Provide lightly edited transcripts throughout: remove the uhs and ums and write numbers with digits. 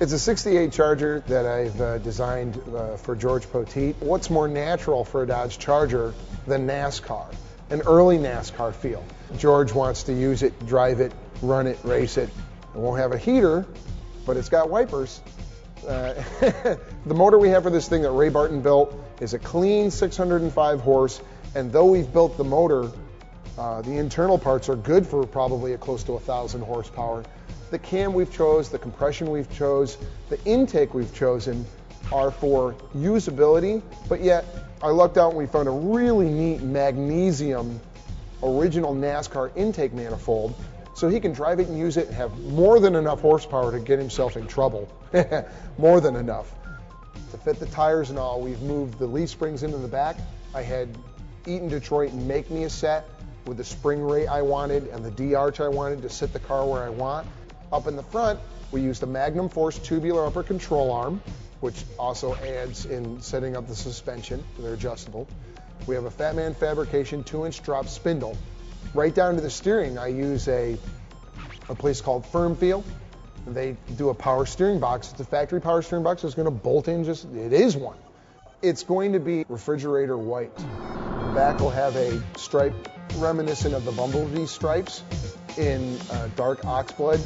It's a 68 Charger that I've designed for George Poteet. What's more natural for a Dodge Charger than NASCAR? An early NASCAR feel. George wants to use it, drive it, run it, race it. It won't have a heater, but it's got wipers. The motor we have for this thing that Ray Barton built is a clean 605 horse, and though we've built the motor, the internal parts are good for probably close to 1,000 horsepower. The cam we've chose, the compression we've chose, the intake we've chosen are for usability, but yet I lucked out and we found a really neat magnesium original NASCAR intake manifold, so he can drive it and use it and have more than enough horsepower to get himself in trouble. More than enough. To fit the tires and all, we've moved the leaf springs into the back. I had Eaton Detroit make me a set with the spring rate I wanted and the D-arch I wanted to sit the car where I want. Up in the front, we used a Magnum Force tubular upper control arm, which also adds in setting up the suspension. They're adjustable. We have a Fat Man Fabrication 2-inch drop spindle. Right down to the steering, I use a place called Firm Feel. They do a power steering box. It's a factory power steering box. It's going to bolt in it is one. It's going to be refrigerator white. The back will have a stripe reminiscent of the Bumblebee stripes in dark oxblood,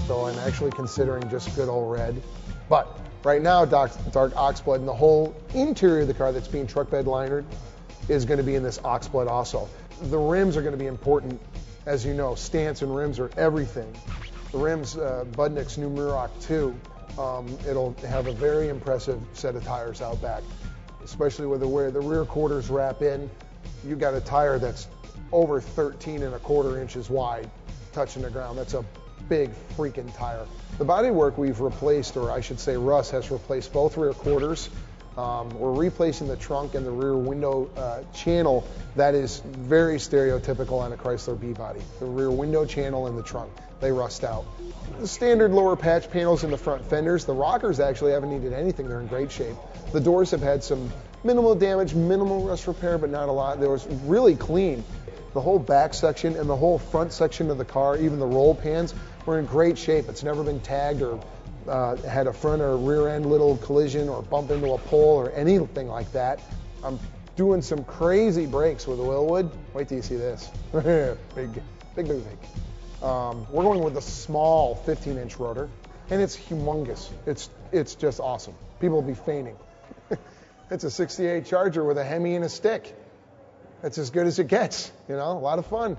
so I'm actually considering just good old red. But right now, dark oxblood, and the whole interior of the car that's being truck bed linered is going to be in this oxblood also. The rims are going to be important. As you know, stance and rims are everything. The rims, Budnick's new Muroc 2, it'll have a very impressive set of tires out back, especially with where the rear quarters wrap in. You got a tire that's over 13¼ inches wide, touching the ground. That's a big freaking tire. The bodywork we've replaced, or I should say Russ has replaced both rear quarters. We're replacing the trunk and the rear window channel. That is very stereotypical on a Chrysler B-body. The rear window channel and the trunk, they rust out. The standard lower patch panels in the front fenders. The rockers actually haven't needed anything. They're in great shape. The doors have had some minimal damage, minimal rust repair, but not a lot. They was really clean. The whole back section and the whole front section of the car, even the roll pans, were in great shape. It's never been tagged or had a front or rear end little collision or bump into a pole or anything like that. I'm doing some crazy brakes with Willwood. Wait till you see this. big. We're going with a small 15-inch rotor, and it's humongous. It's just awesome. People will be fainting. It's a 68 Charger with a Hemi and a stick. That's as good as it gets, you know, a lot of fun.